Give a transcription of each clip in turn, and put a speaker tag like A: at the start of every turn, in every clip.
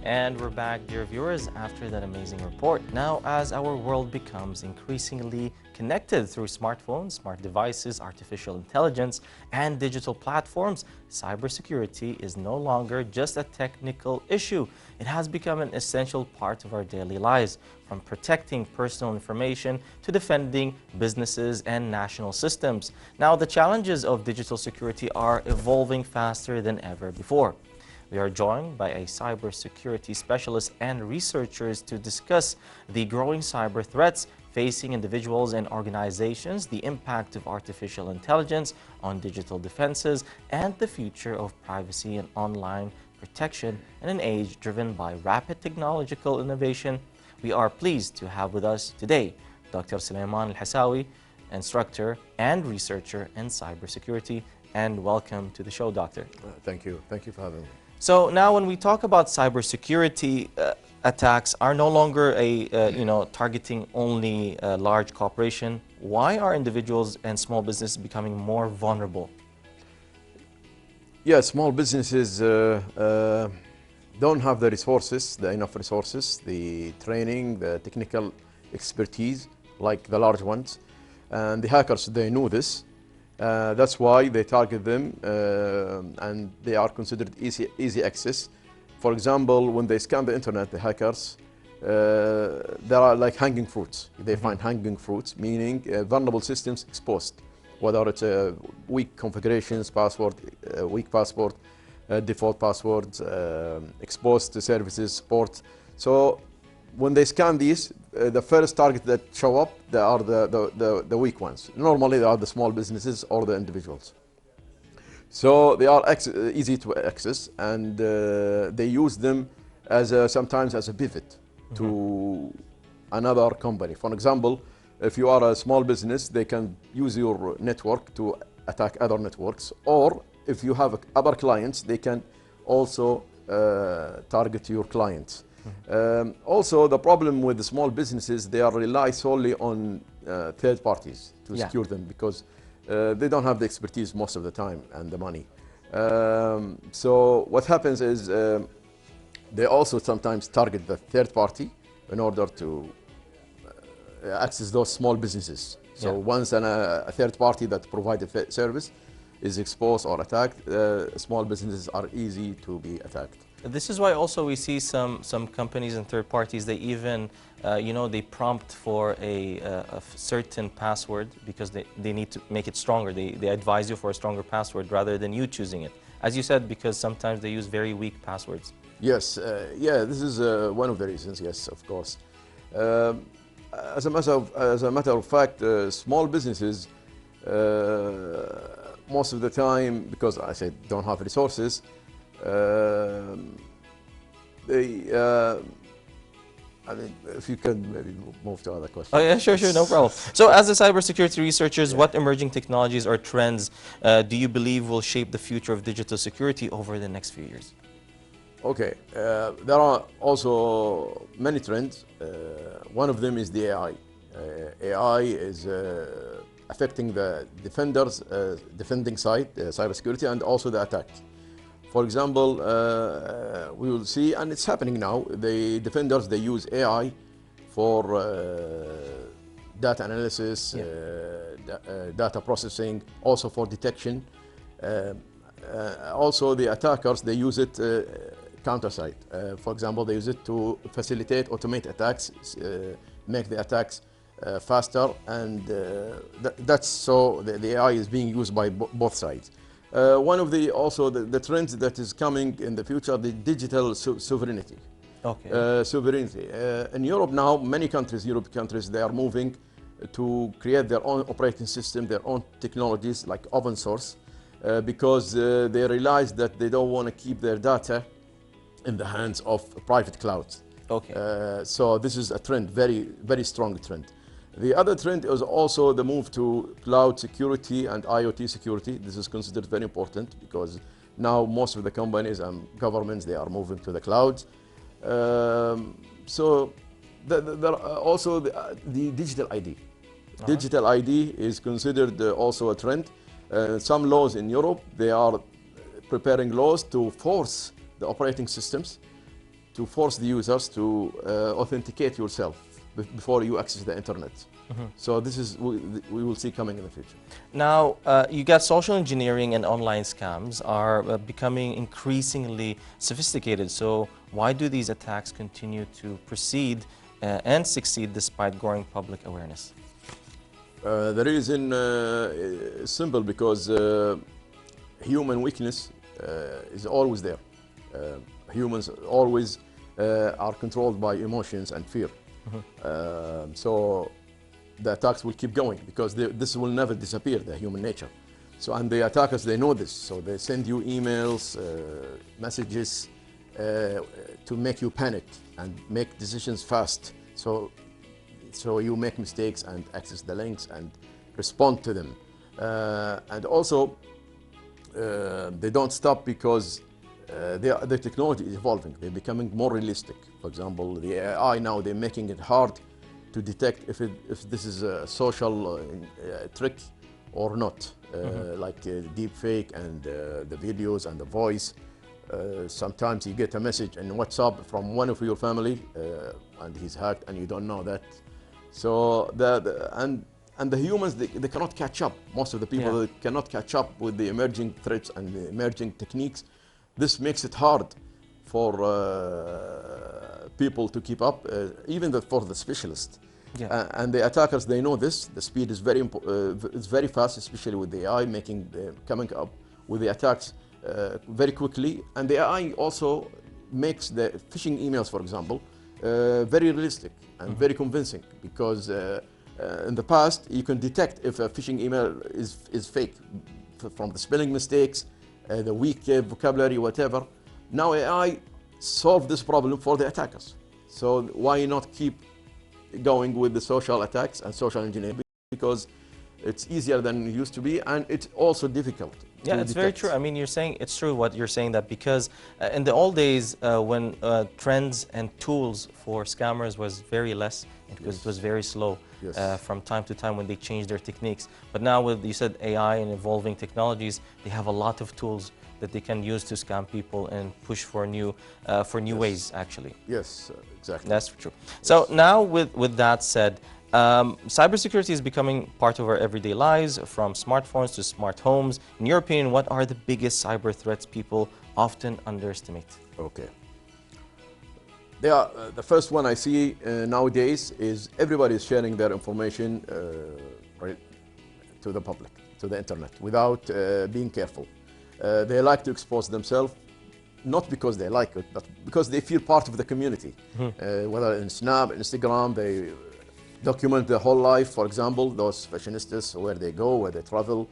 A: And we're back, dear viewers, after that amazing report. Now, as our world becomes increasingly connected through smartphones, smart devices, artificial intelligence, and digital platforms, cybersecurity is no longer just a technical issue. It has become an essential part of our daily lives, from protecting personal information to defending businesses and national systems. Now, the challenges of digital security are evolving faster than ever before. We are joined by a cybersecurity specialist and researchers to discuss the growing cyber threats facing individuals and organizations, the impact of artificial intelligence on digital defenses, and the future of privacy and online protection in an age driven by rapid technological innovation. We are pleased to have with us today Dr. Sulaiman Alhasawi, instructor and researcher in cybersecurity. And welcome to the show, Doctor.
B: Thank you. Thank you for having me.
A: So now when we talk about cybersecurity, attacks are no longer targeting only a large corporation. Why are individuals and small businesses becoming more vulnerable?
B: Yeah, small businesses don't have the resources, enough resources, the training, the technical expertise like the large ones. And the hackers, they know this. That's why they target them and they are considered easy access. For example, when they scan the internet, the hackers, there are like hanging fruits. They find hanging fruits, meaning vulnerable systems exposed, whether it's weak configurations, password, weak password, default passwords, exposed to services, support. So when they scan these, the first target that show up, they are the weak ones. Normally, they are the small businesses or the individuals. So they are easy to access, and they use them as sometimes as a pivot to another company. For example, if you are a small business, they can use your network to attack other networks, or if you have other clients, they can also target your clients. Also, the problem with the small businesses, they are rely solely on third parties to secure them, because they don't have the expertise most of the time and the money. So what happens is they also sometimes target the third party in order to access those small businesses. So once a third party that provides a service is exposed or attacked, small businesses are easy to be attacked.
A: This is why also we see some companies and third parties, they even, they prompt for a certain password because they need to make it stronger. They advise you for a stronger password rather than you choosing it. As you said, because sometimes they use very weak passwords.
B: Yes, yeah, this is one of the reasons, yes, of course. As a matter of fact, small businesses, most of the time, because I said don't have resources, I mean, if you can maybe move to other questions.
A: Oh yeah, sure, no problem. So as a cybersecurity researchers, what emerging technologies or trends do you believe will shape the future of digital security over the next few years?
B: Okay, there are also many trends. One of them is the AI. AI is affecting the defending side, cybersecurity, and also the attack. For example, we will see, and it's happening now, the defenders, they use AI for data analysis, data processing, also for detection. Also, the attackers, they use it counter side. For example, they use it to facilitate, automate attacks, make the attacks faster, and that's so the AI is being used by both sides. One of the trends that is coming in the future, the digital sovereignty.
A: Okay.
B: Sovereignty. In Europe now, many countries, European countries, they are moving to create their own operating system, their own technologies like open source, because they realize that they don't want to keep their data in the hands of private clouds.
A: Okay.
B: So this is a trend, very, very strong trend. The other trend is also the move to cloud security and IoT security. This is considered very important because now most of the companies and governments, they are moving to the cloud. So there are also the digital ID. Digital ID is considered also a trend. Some laws in Europe, they are preparing laws to force the operating systems to force the users to authenticate yourself before you access the internet. So this is we will see coming in the future.
A: Now, you got social engineering and online scams are becoming increasingly sophisticated. So why do these attacks continue to proceed and succeed despite growing public awareness?
B: The reason is simple, because human weakness is always there. Humans always are controlled by emotions and fear. So the attacks will keep going, because this will never disappear, the human nature. So, and the attackers, they know this, so they send you emails, messages to make you panic and make decisions fast. So you make mistakes and access the links and respond to them. And also, they don't stop, because the technology is evolving. They're becoming more realistic. For example, the AI now, they're making it hard to detect if this is a social trick or not, like deep fake and the videos and the voice. Sometimes you get a message in WhatsApp from one of your family and he's hacked and you don't know that. So and the humans, they cannot catch up. Most of the people they cannot catch up with the emerging threats and the emerging techniques. This makes it hard for people to keep up, even for the specialists. And the attackers, they know this. The speed is it's very fast, especially with the AI coming up with the attacks very quickly. And the AI also makes the phishing emails, for example, very realistic and very convincing, because in the past you can detect if a phishing email is fake from the spelling mistakes, the weak vocabulary, whatever. Now AI solved this problem for the attackers. So why not keep going with the social attacks and social engineering? Because it's easier than it used to be, and it's also difficult.
A: Yeah, it's very true. I mean, you're saying it's true what you're saying, that because in the old days when trends and tools for scammers was very less, because it was very slow from time to time when they changed their techniques. But now with, you said, AI and evolving technologies, they have a lot of tools that they can use to scam people and push for new ways, actually.
B: Yes, exactly.
A: That's true. So now with that said, cybersecurity is becoming part of our everyday lives, from smartphones to smart homes. In your opinion, what are the biggest cyber threats people often underestimate?
B: Okay. The first one I see nowadays is everybody is sharing their information to the public, to the internet, without being careful. They like to expose themselves, not because they like it, but because they feel part of the community. Whether in Snap, Instagram, they document their whole life. For example, those fashionistas, where they go, where they travel.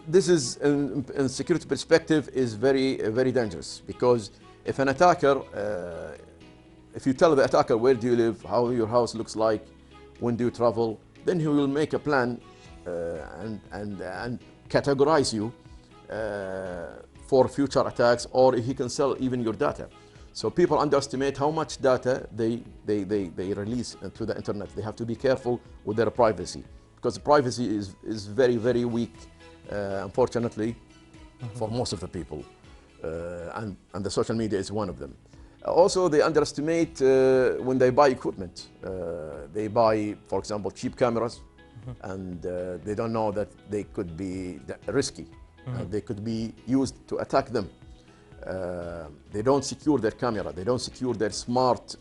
B: This is, in security perspective, is very dangerous, because if an attacker, if you tell the attacker where do you live, how your house looks like, when do you travel, then he will make a plan and categorize you for future attacks, or he can sell even your data. So people underestimate how much data they release into the internet. They have to be careful with their privacy, because privacy is very weak, unfortunately, for most of the people. And the social media is one of them. Also, they underestimate when they buy equipment. They buy, for example, cheap cameras, and they don't know that they could be risky. They could be used to attack them. They don't secure their camera. They don't secure their smart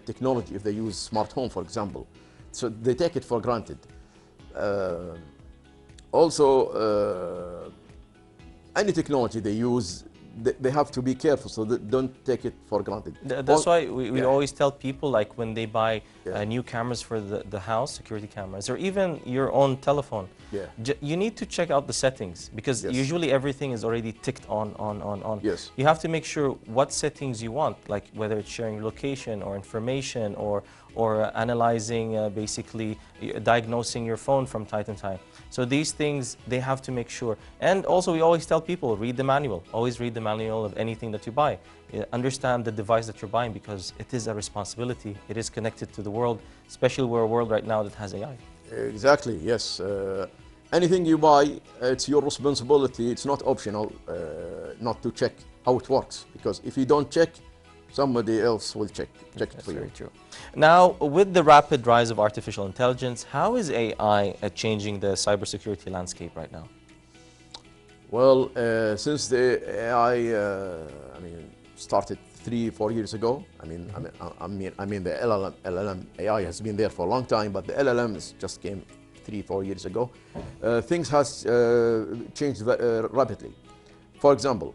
B: technology if they use smart home, for example. So they take it for granted. Also, any technology they use, they have to be careful, so they don't take it for granted.
A: That's why we always tell people, like when they buy new cameras for the house, security cameras, or even your own telephone, you need to check out the settings, because usually everything is already ticked on. You have to make sure what settings you want, like whether it's sharing location or information, or analyzing, basically diagnosing your phone from time to time. So these things, they have to make sure. And also, we always tell people, read the manual. Always read the manual of anything that you buy. Understand the device that you're buying, because it is a responsibility. It is connected to the world, especially we're a world right now that has AI.
B: Exactly, yes. Anything you buy, it's your responsibility. It's not optional not to check how it works, because if you don't check, somebody else will check it for you.
A: Very true. Now, with the rapid rise of artificial intelligence, how is AI changing the cybersecurity landscape right now?
B: Well, since the AI, started 3-4 years ago. I mean, the LLM AI has been there for a long time, but the LLMs just came 3-4 years ago. Things has changed rapidly. For example,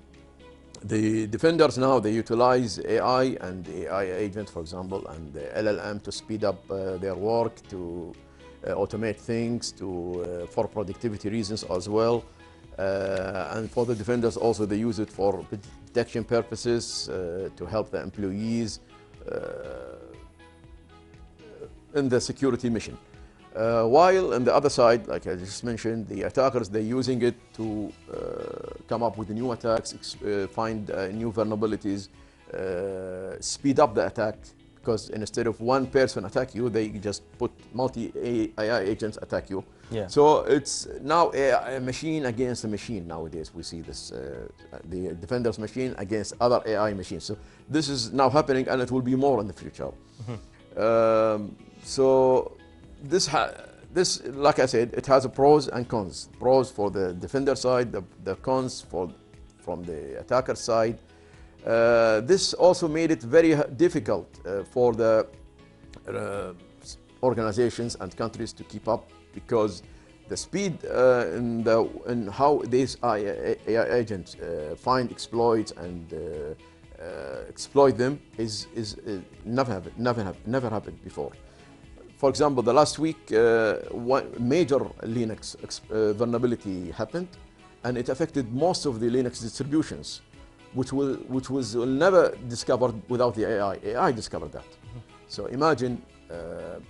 B: the defenders now, they utilize AI and the AI agent, for example, and the LLM to speed up their work, to automate things, for productivity reasons as well. And for the defenders also, they use it for protection purposes, to help the employees in the security mission. While on the other side, like I just mentioned, the attackers, they're using it to come up with new attacks, find new vulnerabilities, speed up the attack, because instead of one person attack you, they just put multi-AI agents attack you.
A: Yeah.
B: So it's now a machine against a machine nowadays. We see this, the defender's machine against other AI machines. So this is now happening, and it will be more in the future. So this, like I said, it has a pros and cons. Pros for the defender side, the cons from the attacker side. This also made it very difficult for the organizations and countries to keep up, because the speed in how these AI agents find exploits and exploit them is never happened before. For example, the last week, one major Linux vulnerability happened, and it affected most of the Linux distributions, which was never discovered without the AI. AI discovered that. So imagine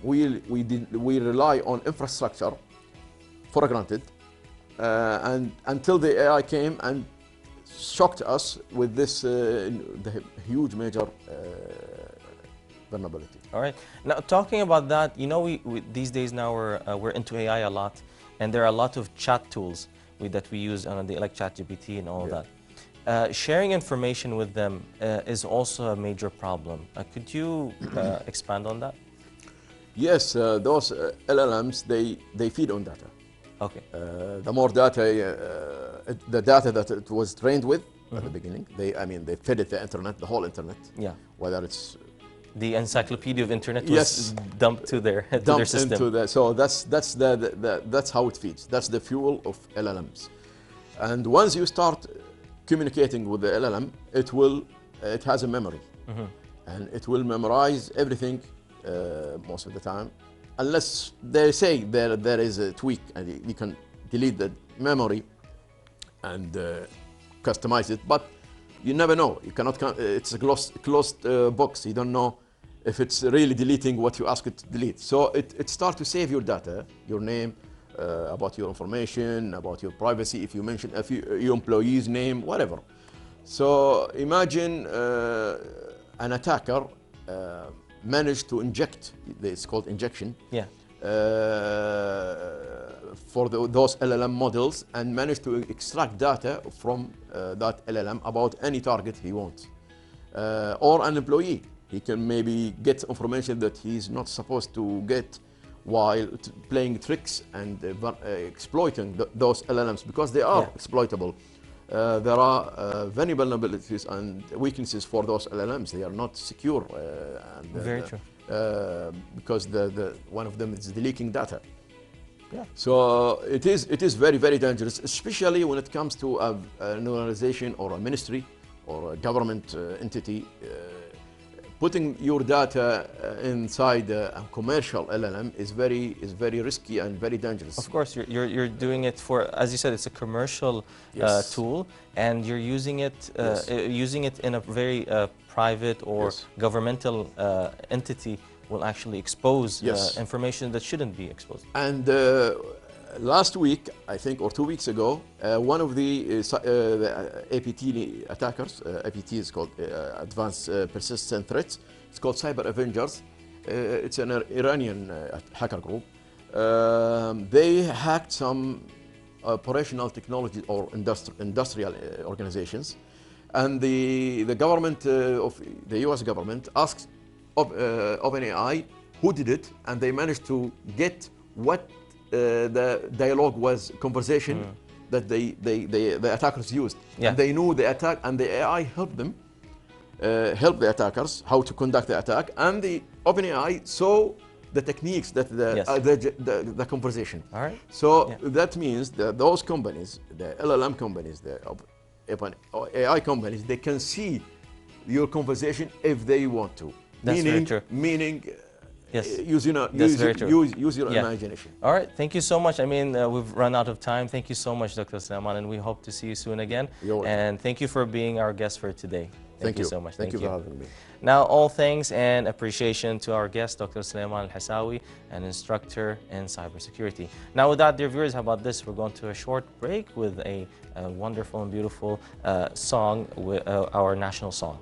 B: we rely on infrastructure for granted, and until the AI came and shocked us with this the huge major vulnerability.
A: All right. Now, talking about that, you know, we these days now we're into AI a lot, and there are a lot of chat tools that we use on the like ChatGPT and all that. Sharing information with them is also a major problem. Could you expand on that?
B: Yes, those LLMs, they feed on data.
A: Okay.
B: The more data, the data that it was trained with at the beginning, they fed it the internet, the whole internet.
A: Yeah.
B: Whether it's
A: the encyclopedia of internet was dumped to their system.
B: So that's how it feeds. That's the fuel of LLMs. And once you start communicating with the LLM, it has a memory, and it will memorize everything most of the time, unless they say there is a tweak and you can delete the memory and customize it, but you never know. You cannot. It's a closed box. You don't know if it's really deleting what you ask it to delete. So it starts to save your data, your name, about your information, about your privacy, if you mention your employee's name, whatever. So imagine an attacker managed to inject, it's called injection, for those LLM models, and managed to extract data from that LLM about any target he wants. Or an employee, he can maybe get information that he's not supposed to get, while playing tricks and exploiting those LLMs, because they are exploitable. There are many vulnerabilities and weaknesses for those LLMs. They are not secure.
A: Very true.
B: Because one of them is the leaking data.
A: Yeah.
B: So it is very, very dangerous, especially when it comes to an organization or a ministry or a government entity. Putting your data inside a commercial LLM is very risky and very dangerous.
A: Of course, you're doing it for, as you said, it's a commercial tool, and you're using it in a very private or governmental entity will actually expose information that shouldn't be exposed.
B: And last week, I think, or 2 weeks ago, one of the APT attackers, APT is called Advanced Persistent Threats, it's called Cyber Avengers. It's an Iranian hacker group. They hacked some operational technology or industrial organizations, And the government of the US government asked OpenAI who did it, and they managed to get what the dialogue was, conversation that the attackers used.
A: Yeah.
B: And they knew the attack, and the AI helped them, help the attackers how to conduct the attack, and the OpenAI saw the techniques that the conversation.
A: All right.
B: So that means that those companies, the LLM companies, the AI companies, they can see your conversation if they want to.
A: That's very true.
B: Meaning,
A: yes,
B: use your imagination.
A: All right, thank you so much. I mean, we've run out of time. Thank you so much, Dr. Sulaiman, and we hope to see you soon again. And thank you for being our guest for today. Thank you so much.
B: Thank you for having me.
A: Now, all thanks and appreciation to our guest, Dr. Sulaiman Alhasawi, an instructor in cybersecurity. Now, with that, dear viewers, how about this? We're going to a short break with a wonderful and beautiful song, our national song.